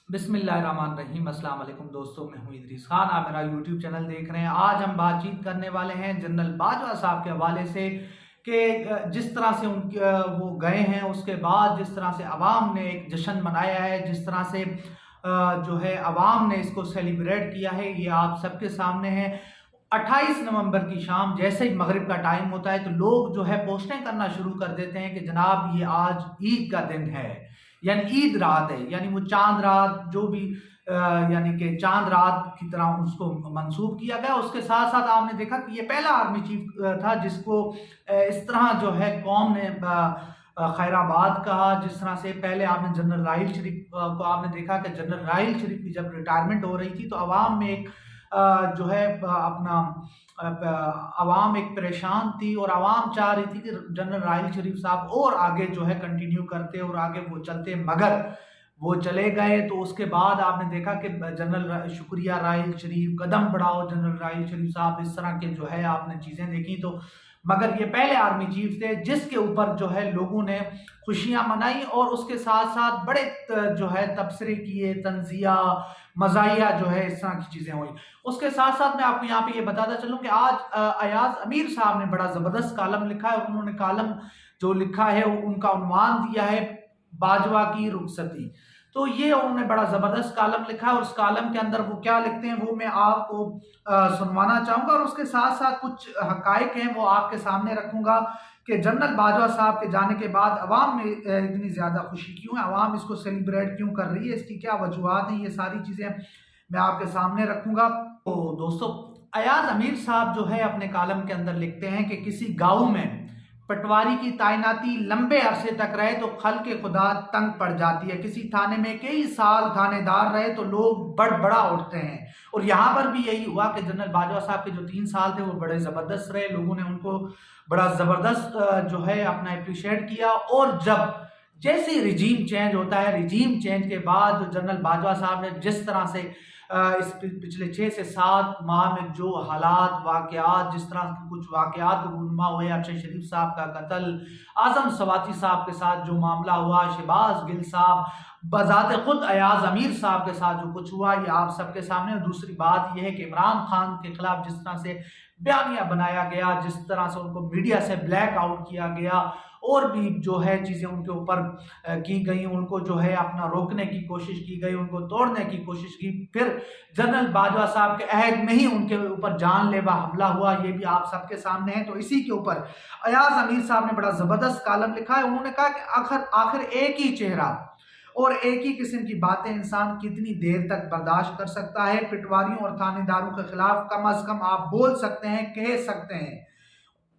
बिस्मिल्लाहिर्रहमानिर्रहीम। अस्सलाम वालेकुम दोस्तों, मैं हूं इदरीस खान। आप मेरा यूट्यूब चैनल देख रहे हैं। आज हम बातचीत करने वाले हैं जनरल बाजवा साहब के हवाले से कि जिस तरह से उनके वो गए हैं, उसके बाद जिस तरह से अवाम ने एक जश्न मनाया है, जिस तरह से जो है अवाम ने इसको सेलिब्रेट किया है, ये आप सबके सामने है। 28 नवंबर की शाम जैसे ही मगरिब का टाइम होता है तो लोग जो है पोस्टें करना शुरू कर देते हैं कि जनाब ये आज ईद का दिन है, यानी ईद रात है, यानी वो चांद रात जो भी यानी कि चांद रात की तरह उसको मंसूब किया गया। उसके साथ साथ आपने देखा कि ये पहला आर्मी चीफ था जिसको इस तरह जो है कौम ने खैराबाद कहा। जिस तरह से पहले आपने जनरल राहिल शरीफ को आपने देखा कि जनरल राहिल शरीफ की जब रिटायरमेंट हो रही थी तो अवाम में एक जो है अपना अवाम एक परेशान थी और अवाम चाह रही थी कि जनरल राहिल शरीफ साहब और आगे जो है कंटिन्यू करते और आगे वो चलते, मगर वो चले गए। तो उसके बाद आपने देखा कि जनरल शुक्रिया राहिल शरीफ, कदम बढ़ाओ जनरल राहिल शरीफ साहब, इस तरह के जो है आपने चीज़ें देखी। तो मगर ये पहले आर्मी चीफ थे जिसके ऊपर जो है लोगों ने खुशियां मनाई और उसके साथ साथ बड़े जो है तबसरे किए, तंजिया, मजाहिया जो है इस तरह की चीज़ें हुई। उसके साथ साथ मैं आपको यहाँ पे ये बताता चलूँ कि आज अयाज अमीर साहब ने बड़ा ज़बरदस्त कालम लिखा है और उन्होंने कालम जो लिखा है उनका उन्वान दिया है बाजवा की रुखसती। तो ये उन्होंने बड़ा ज़बरदस्त कालम लिखा है और उस कालम के अंदर वो क्या लिखते हैं वो मैं आपको सुनवाना चाहूँगा और उसके साथ साथ कुछ हकायक हैं वो आपके सामने रखूँगा कि जनरल बाजवा साहब के जाने के बाद अवाम में इतनी ज़्यादा खुशी क्यों है, अवाम इसको सेलिब्रेट क्यों कर रही है, इसकी क्या वजूहत हैं, ये सारी चीज़ें मैं आपके सामने रखूँगा। तो दोस्तों, अयाज अमीर साहब जो है अपने कालम के अंदर लिखते हैं कि किसी गाँव में पटवारी की तैनाती लंबे अरसे तक रहे तो खल के खुदा तंग पड़ जाती है। किसी थाने में कई साल थानेदार रहे तो लोग बड़ा उठते हैं। और यहाँ पर भी यही हुआ कि जनरल बाजवा साहब के जो 3 साल थे वो बड़े ज़बरदस्त रहे, लोगों ने उनको बड़ा ज़बरदस्त जो है अपना अप्रिशिएट किया। और जब जैसे ही रिजीम चेंज होता है, रिजीम चेंज के बाद जो जनरल बाजवा साहब ने जिस तरह से इस पिछले 6 से 7 माह में जो हालात वाक़यात, जिस तरह के कुछ वाक़यात रूनुमा हुए, अरशद शरीफ साहब का कत्ल, आज़म सवाती साहब के साथ जो मामला हुआ, शहबाज गिल साहब, बज़ाते खुद अयाज अमीर साहब के साथ जो कुछ हुआ, ये आप सबके सामने। और दूसरी बात यह है कि इमरान खान के खिलाफ जिस तरह से बयानिया बनाया गया, जिस तरह से उनको मीडिया से ब्लैक आउट किया गया और भी जो है चीज़ें उनके ऊपर की गई, उनको जो है अपना रोकने की कोशिश की गई, उनको तोड़ने की कोशिश की। फिर जनरल बाजवा साहब के अहद में ही उनके ऊपर जानलेवा हमला हुआ, ये भी आप सबके सामने है। तो इसी के ऊपर अयाज अमीर साहब ने बड़ा ज़बरदस्त कालम लिखा है। उन्होंने कहा कि आखिर एक ही चेहरा और एक ही किस्म की बातें इंसान कितनी देर तक बर्दाश्त कर सकता है। पटवारियों और थानेदारों के खिलाफ कम अज कम आप बोल सकते हैं, कह सकते हैं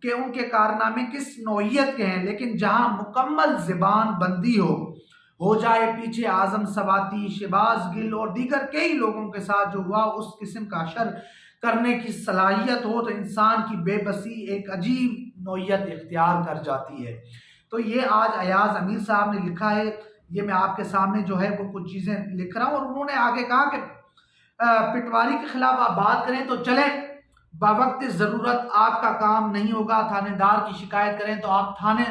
कि उनके कारनामे किस नौइयत के हैं, लेकिन जहां मुकम्मल ज़बान बंदी हो जाए पीछे आज़म सवाती, शहबाज गिल और दीगर कई लोगों के साथ जो हुआ उस किस्म का शर करने की सलाहियत हो तो इंसान की बेबसी एक अजीब नौइयत इख्तियार कर जाती है। तो ये आज अयाज अमीर साहब ने लिखा है, ये मैं आपके सामने जो है वो कुछ चीज़ें लिख रहा हूँ। और उन्होंने आगे कहा कि पटवारी के खिलाफ आप बात करें तो चले, बावक्त ज़रूरत आपका काम नहीं होगा। थानेदार की शिकायत करें तो आप थाने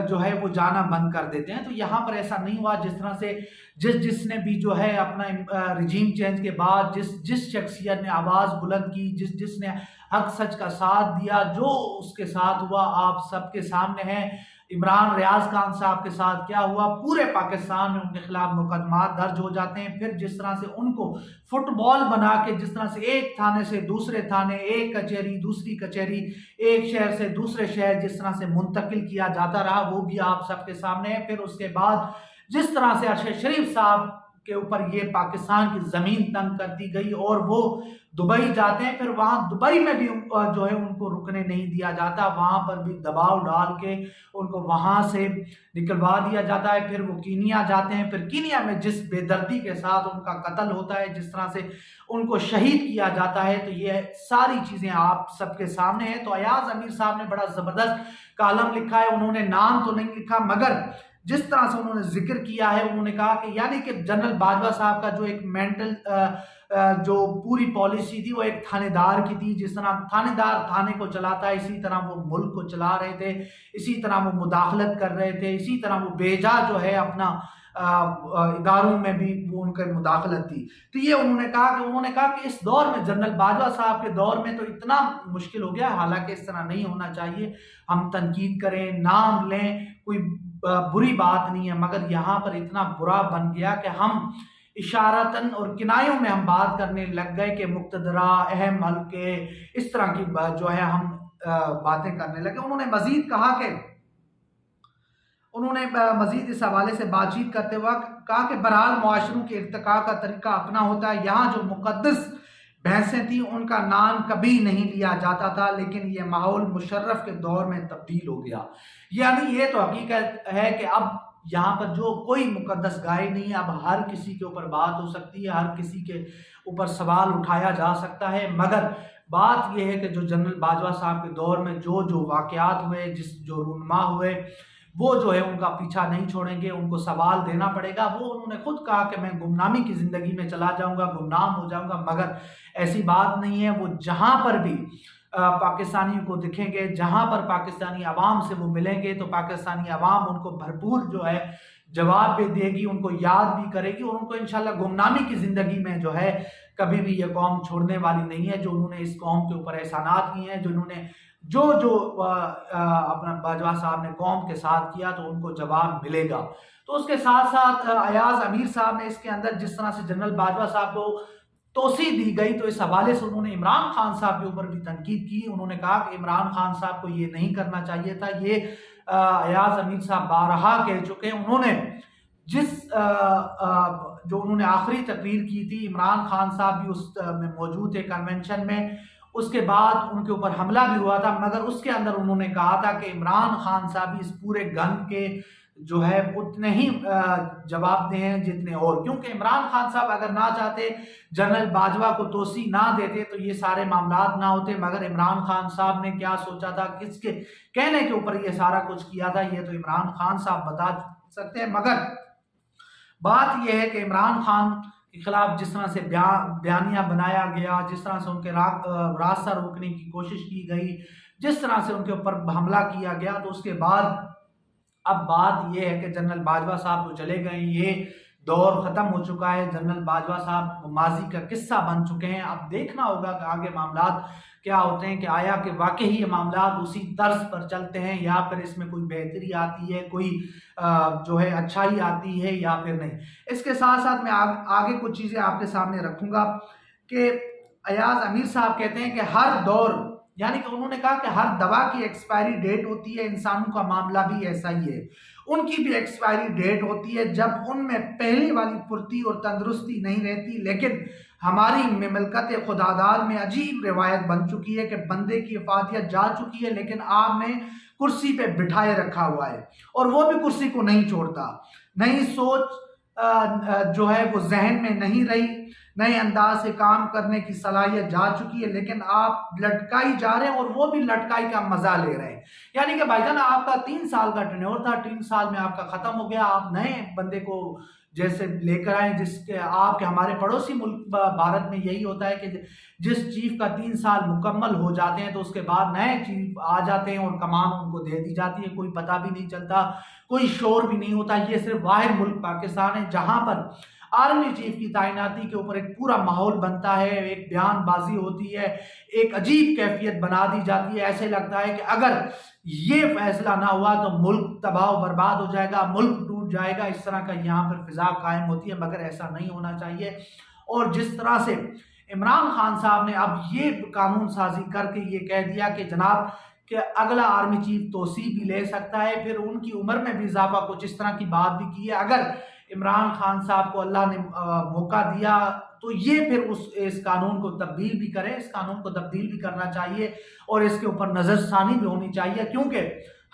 जो है वो जाना बंद कर देते हैं। तो यहाँ पर ऐसा नहीं हुआ। जिस तरह से जिसने भी जो है अपना रिजीम चेंज के बाद जिस शख्सियत ने आवाज़ बुलंद की, जिसने हक सच का साथ दिया, जो उसके साथ हुआ आप सबके सामने है। इमरान रियाज खान साहब के साथ क्या हुआ, पूरे पाकिस्तान में उनके खिलाफ मुकदमात दर्ज हो जाते हैं। फिर जिस तरह से उनको फुटबॉल बना के जिस तरह से एक थाने से दूसरे थाने, एक कचहरी दूसरी कचहरी, एक शहर से दूसरे शहर जिस तरह से मुंतकिल किया जाता रहा, वो भी आप सबके सामने है। फिर उसके बाद जिस तरह से अरशद शरीफ साहब के ऊपर ये पाकिस्तान की ज़मीन तंग कर दी गई और वो दुबई जाते हैं, फिर वहाँ दुबई में भी जो है उनको रुकने नहीं दिया जाता, वहाँ पर भी दबाव डाल के उनको वहाँ से निकलवा दिया जाता है। फिर वो कीनिया जाते हैं, फिर कीनिया में जिस बेदर्दी के साथ उनका कत्ल होता है, जिस तरह से उनको शहीद किया जाता है, तो ये सारी चीज़ें आप सबके सामने हैं। तो अयाज अमीर साहब ने बड़ा ज़बरदस्त कालम लिखा है। उन्होंने नाम तो नहीं लिखा, मगर जिस तरह से उन्होंने जिक्र किया है, उन्होंने कहा कि यानी कि जनरल बाजवा साहब का जो एक मेंटल जो पूरी पॉलिसी थी वो एक थानेदार की थी। जिस तरह थानेदार थाने को चलाता है, इसी तरह वो मुल्क को चला रहे थे, इसी तरह वो मुदाखलत कर रहे थे, इसी तरह वो बेजा जो है अपना इदारों में भी वो उनकी मुदाखलत थी। तो ये उन्होंने कहा कि इस दौर में, जनरल बाजवा साहब के दौर में तो इतना मुश्किल हो गया, हालांकि इस तरह नहीं होना चाहिए। हम तनकीद करें, नाम लें, कोई बुरी बात नहीं है, मगर यहाँ पर इतना बुरा बन गया कि हम इशारतन और किनायों में हम बात करने लग गए कि मुक्तदरा, अहम हल्के, इस तरह की जो है हम बातें करने लगे। उन्होंने मजीद इस हवाले से बातचीत करते वक्त कहा कि बहरहाल मुआशरों के इर्तिका का तरीका अपना होता है। यहाँ जो मुकद्दस भैंसें थी उनका नाम कभी नहीं लिया जाता था, लेकिन ये माहौल मुशर्रफ के दौर में तब्दील हो गया। यानी ये तो हकीकत है कि अब यहाँ पर जो कोई मुकद्दस गाय नहीं है, अब हर किसी के ऊपर बात हो सकती है, हर किसी के ऊपर सवाल उठाया जा सकता है। मगर बात यह है कि जो जनरल बाजवा साहब के दौर में जो वाक़यात हुए, जो रूनमा हुए, वो जो है उनका पीछा नहीं छोड़ेंगे, उनको सवाल देना पड़ेगा। वो उन्होंने खुद कहा कि मैं गुमनामी की ज़िंदगी में चला जाऊंगा, गुमनाम हो जाऊंगा, मगर ऐसी बात नहीं है। वो जहां पर भी पाकिस्तानियों को दिखेंगे, जहां पर पाकिस्तानी अवाम से वो मिलेंगे, तो पाकिस्तानी अवाम उनको भरपूर जो है जवाब भी देगी, उनको याद भी करेगी, और उनको इंशाल्लाह गुमनामी की ज़िंदगी में जो है कभी भी ये कौम छोड़ने वाली नहीं है। जो उन्होंने इस कौम के ऊपर एहसानात किए हैं, जो उन्होंने जो अपना बाजवा साहब ने कौम के साथ किया, तो उनको जवाब मिलेगा। तो उसके साथ साथ अयाज अमीर साहब ने इसके अंदर जिस तरह से जनरल बाजवा साहब को तोसी दी गई, तो इस हवाले से उन्होंने इमरान खान साहब के ऊपर भी तनकीद की। उन्होंने कहा कि इमरान खान साहब को ये नहीं करना चाहिए था। ये अयाज अमीर साहब बारहा कह चुके हैं। उन्होंने जो उन्होंने आखिरी तकरीर की थी, इमरान खान साहब भी उस में मौजूद थे कन्वेंशन में, उसके बाद उनके ऊपर हमला भी हुआ था, मगर उसके अंदर उन्होंने कहा था कि इमरान खान साहब इस पूरे गन के जो है उतने ही जवाबदेह हैं जितने और, क्योंकि इमरान खान साहब अगर ना चाहते, जनरल बाजवा को तोसी ना देते, तो ये सारे मामलात ना होते। मगर इमरान खान साहब ने क्या सोचा था, किसके कहने के ऊपर ये सारा कुछ किया था, ये तो इमरान खान साहब बता सकते हैं। मगर बात यह है कि इमरान खान के खिलाफ जिस तरह से बयानिया बनाया गया, जिस तरह से उनके रास्ता रोकने की कोशिश की गई, जिस तरह से उनके ऊपर हमला किया गया, तो उसके बाद अब बात यह है कि जनरल बाजवा साहब तो चले गए, ये दौर ख़त्म हो चुका है। जनरल बाजवा साहब माजी का किस्सा बन चुके हैं। अब देखना होगा कि आगे मामलात क्या होते हैं, कि आया कि वाकई ये मामलात उसी तर्ज पर चलते हैं, या फिर इसमें कोई बेहतरी आती है, कोई जो है अच्छाई आती है, या फिर नहीं। इसके साथ साथ मैं आगे कुछ चीज़ें आपके सामने रखूँगा कि अयाज अमीर साहब कहते हैं कि हर दौर, यानी कि उन्होंने कहा कि हर दवा की एक्सपायरी डेट होती है, इंसानों का मामला भी ऐसा ही है। उनकी भी एक्सपायरी डेट होती है जब उनमें पहले वाली फुर्ती और तंदुरुस्ती नहीं रहती। लेकिन हमारी ममलकत खुदादार में अजीब रिवायत बन चुकी है कि बंदे की अफादियत जा चुकी है, लेकिन आपने कुर्सी पे बिठाए रखा हुआ है, और वो भी कुर्सी को नहीं छोड़ता। नई सोच जो है वो जहन में नहीं रही, नए अंदाज से काम करने की सलाहियत जा चुकी है, लेकिन आप लटकाई जा रहे हैं, और वो भी लटकाई का मजा ले रहे हैं। यानी कि भाईजान, आपका 3 साल का टेन्योर था, 3 साल में आपका खत्म हो गया, आप नए बंदे को जैसे लेकर आए, जिसके आपके हमारे पड़ोसी मुल्क भारत में यही होता है कि जिस चीफ का 3 साल मुकम्मल हो जाते हैं, तो उसके बाद नए चीफ आ जाते हैं और कमान उनको दे दी जाती है, कोई पता भी नहीं चलता, कोई शोर भी नहीं होता। ये सिर्फ वाहिद मुल्क पाकिस्तान है जहां पर आर्मी चीफ की तैनाती के ऊपर एक पूरा माहौल बनता है, एक बयानबाजी होती है, एक अजीब कैफियत बना दी जाती है। ऐसे लगता है कि अगर ये फैसला ना हुआ तो मुल्क तबाह बर्बाद हो जाएगा, मुल्क टूट जाएगा। इस तरह का यहाँ पर फिजा कायम होती है, मगर ऐसा नहीं होना चाहिए। और जिस तरह से इमरान खान साहब ने अब ये कानून साजी करके ये कह दिया कि जनाब कि अगला आर्मी चीफ तोसी भी ले सकता है, फिर उनकी उम्र में भी इजाफा, कुछ इस तरह की बात भी की है। अगर इमरान खान साहब को अल्लाह ने मौका दिया तो ये फिर इस कानून को तब्दील भी करें, इस कानून को तब्दील भी करना चाहिए, और इसके ऊपर नजरसानी भी होनी चाहिए। क्योंकि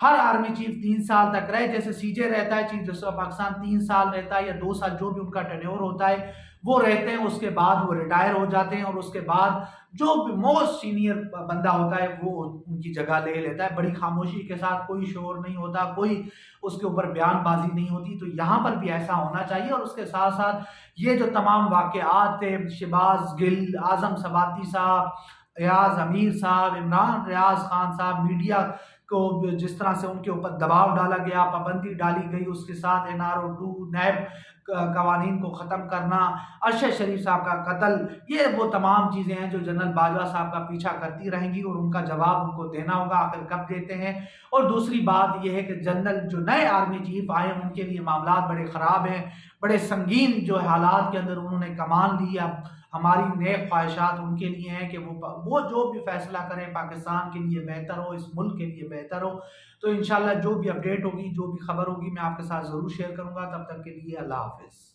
हर आर्मी चीफ 3 साल तक रहे, जैसे सीजे रहता है, चीफ जस्टिस ऑफ पाकिस्तान 3 साल रहता है, या 2 साल, जो भी उनका टेन्योर होता है वो रहते हैं। उसके बाद वो रिटायर हो जाते हैं, और उसके बाद जो भी मोस्ट सीनियर बंदा होता है वो उनकी जगह ले लेता है, बड़ी खामोशी के साथ, कोई शोर नहीं होता, कोई उसके ऊपर बयानबाजी नहीं होती। तो यहाँ पर भी ऐसा होना चाहिए। और उसके साथ साथ ये जो तमाम वाक़यात थे, शहबाज गिल, आजम सबाती साहब, रियाज अमीर साहब, इमरान रियाज खान साहब, मीडिया को जिस तरह से उनके ऊपर दबाव डाला गया, पाबंदी डाली गई, उसके साथ NRO 2 नैब कवानीन को ख़त्म करना, अरशद शरीफ साहब का कत्ल, ये वो तमाम चीज़ें हैं जो जनरल बाजवा साहब का पीछा करती रहेंगी और उनका जवाब उनको देना होगा, आखिर कब देते हैं। और दूसरी बात यह है कि जनरल जो नए आर्मी चीफ आए हैं उनके लिए मामला बड़े ख़राब हैं, बड़े संगीन जो हालात के अंदर उन्होंने कमान ली है। हमारी नेक ख्वाहिशात उनके लिए हैं कि वो जो भी फैसला करें पाकिस्तान के लिए बेहतर हो, इस मुल्क के लिए बेहतर हो। तो इंशाल्लाह जो भी अपडेट होगी, जो भी खबर होगी, मैं आपके साथ ज़रूर शेयर करूँगा। तब तक के लिए अल्लाह हाफ़िज़।